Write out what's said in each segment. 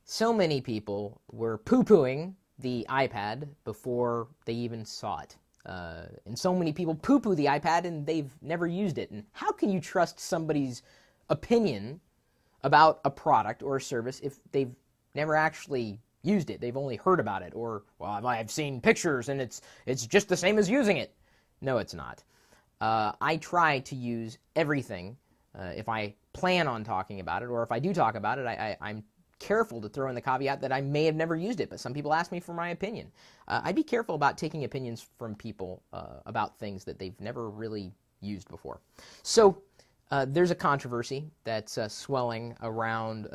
So many people were poo-pooing the iPad before they even saw it. And so many people poo-poo the iPad and they've never used it. And how can you trust somebody's opinion about a product or a service if they've never actually used it? They've only heard about it, or, well, I've seen pictures and it's just the same as using it. No, it's not. I try to use everything if I plan on talking about it, or if I do talk about it, I'm careful to throw in the caveat that I may have never used it, but some people ask me for my opinion. I'd be careful about taking opinions from people about things that they've never really used before. So there's a controversy that's swelling around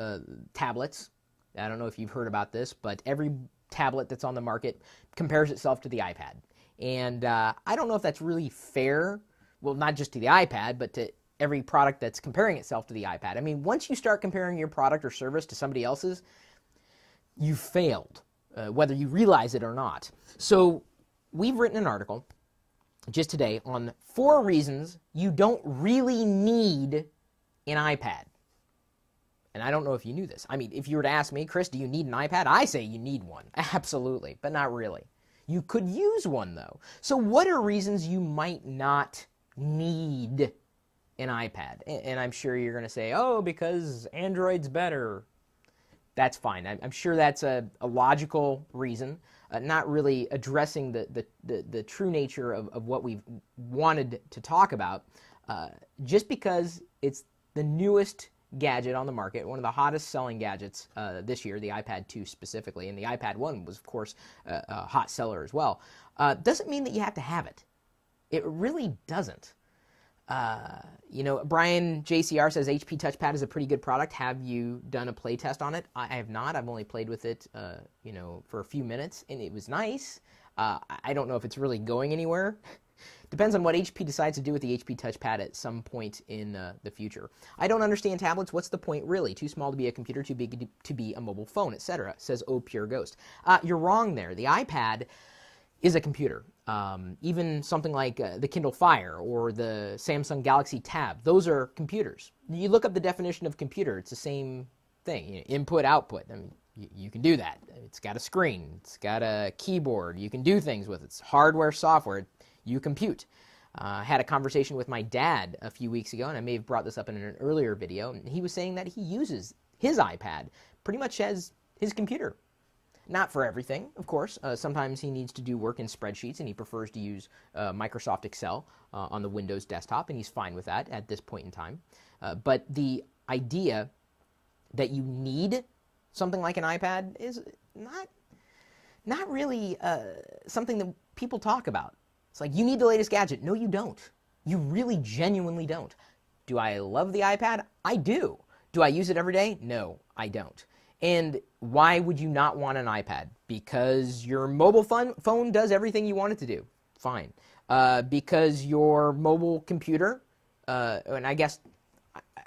tablets. I don't know if you've heard about this, but every tablet that's on the market compares itself to the iPad. And I don't know if that's really fair, well, not just to the iPad, but to every product that's comparing itself to the iPad. I mean, once you start comparing your product or service to somebody else's, you failed, whether you realize it or not. So we've written an article just today on 4 reasons you don't really need an iPad. And I don't know if you knew this. I mean, if you were to ask me, Chris, do you need an iPad? I say you need one. Absolutely, but not really. You could use one, though. So what are reasons you might not need an iPad? And I'm sure you're going to say, oh, because Android's better. That's fine. I'm sure that's a logical reason, not really addressing the true nature of what we've wanted to talk about. Just because it's the newest gadget on the market, one of the hottest selling gadgets this year, the iPad 2 specifically, and the iPad 1 was, of course, a hot seller as well, doesn't mean that you have to have it. It really doesn't. Brian JCR says HP Touchpad is a pretty good product. Have you done a play test on it? I have not. I've only played with it, for a few minutes, and it was nice. I don't know if it's really going anywhere. Depends on what HP decides to do with the HP Touchpad at some point in the future. I don't understand tablets. What's the point, really? Too small to be a computer, too big to be a mobile phone, etc., says Oh Pure Ghost. You're wrong there. The iPad is a computer. Even something like the Kindle Fire or the Samsung Galaxy Tab, those are computers. You look up the definition of computer, it's the same thing. Input, output. I mean, you can do that. It's got a screen. It's got a keyboard. You can do things with it. It's hardware, software. You compute. I had a conversation with my dad a few weeks ago, and I may have brought this up in an earlier video, and he was saying that he uses his iPad pretty much as his computer. Not for everything, of course. Sometimes he needs to do work in spreadsheets, and he prefers to use Microsoft Excel on the Windows desktop, and he's fine with that at this point in time. But the idea that you need something like an iPad is not really something that people talk about. It's like, you need the latest gadget. No, you don't. You really genuinely don't. Do I love the iPad? I do. Do I use it every day? No, I don't. And why would you not want an iPad? Because your mobile phone does everything you want it to do. Fine. Because your mobile computer, and I guess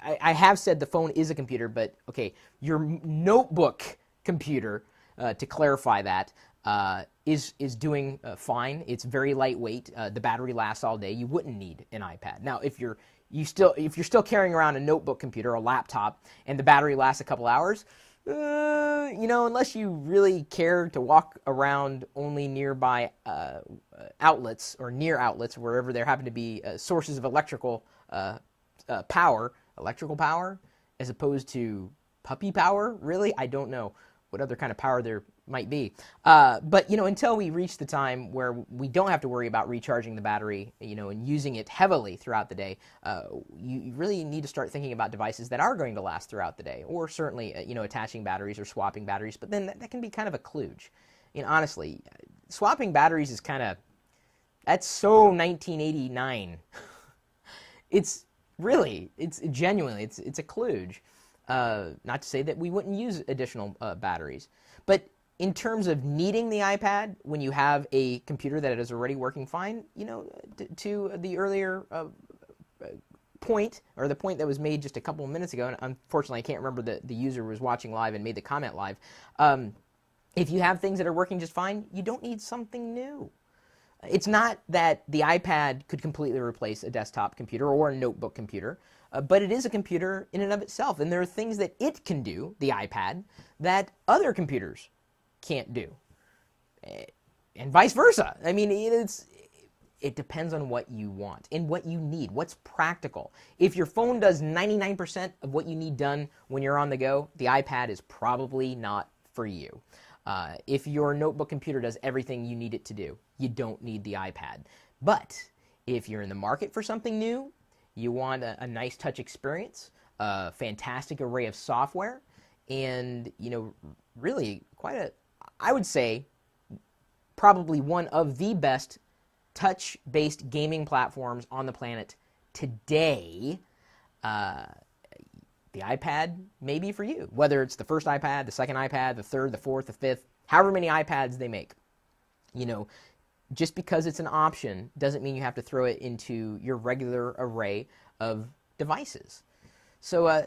I have said the phone is a computer, but okay, your notebook computer, to clarify that, is doing fine. It's very lightweight. The battery lasts all day. You wouldn't need an iPad. Now, if you're still carrying around a notebook computer, a laptop, and the battery lasts a couple hours, unless you really care to walk around only nearby outlets or near outlets, wherever there happen to be sources of electrical power, as opposed to puppy power, really? I don't know what other kind of power there might be. But, until we reach the time where we don't have to worry about recharging the battery, and using it heavily throughout the day, you really need to start thinking about devices that are going to last throughout the day, or certainly, attaching batteries or swapping batteries, but then that can be kind of a kludge. Honestly, swapping batteries is that's so 1989. It's genuinely, it's a kludge. Not to say that we wouldn't use additional batteries, but in terms of needing the iPad when you have a computer that is already working fine, to the earlier point, or the point that was made just a couple of minutes ago, and unfortunately I can't remember the user was watching live and made the comment live, if you have things that are working just fine, you don't need something new. It's not that the iPad could completely replace a desktop computer or a notebook computer. but it is a computer in and of itself, and there are things that it can do, the iPad, that other computers can't do, and vice versa. I mean, it depends on what you want and what you need, what's practical. If your phone does 99% of what you need done when you're on the go, the iPad is probably not for you. If your notebook computer does everything you need it to do, you don't need the iPad. But if you're in the market for something new, you want a nice touch experience, a fantastic array of software, and, really I would say, probably one of the best touch-based gaming platforms on the planet today, the iPad may be for you. Whether it's the first iPad, the second iPad, the third, the fourth, the fifth, however many iPads they make. Just because it's an option doesn't mean you have to throw it into your regular array of devices. So,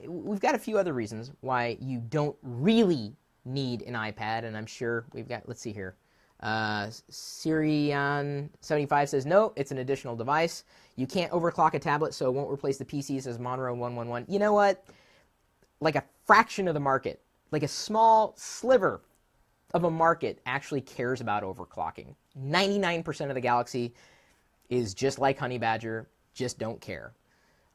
we've got a few other reasons why you don't really need an iPad, and I'm sure we've got, let's see here. Sirion75 says, no, it's an additional device. You can't overclock a tablet, so it won't replace the PC, says Monroe111. You know what? Like a fraction of the market, like a small sliver of a market actually cares about overclocking. 99% of the galaxy is just like Honey Badger, just don't care.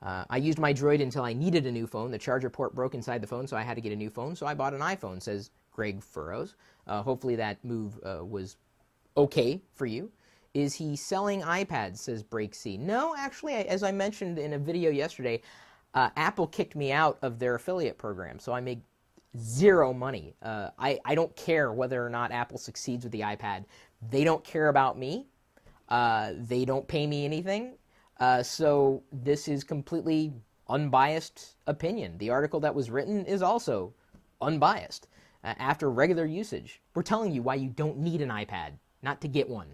I used my Droid until I needed a new phone. The charger port broke inside the phone, so I had to get a new phone, so I bought an iPhone, says Greg Furrows. Hopefully that move was okay for you. Is he selling iPads, says Break C. No, actually, as I mentioned in a video yesterday, Apple kicked me out of their affiliate program, so I make zero money. I don't care whether or not Apple succeeds with the iPad. They don't care about me. They don't pay me anything. So this is completely unbiased opinion. The article that was written is also unbiased. After regular usage, we're telling you why you don't need an iPad, not to get one.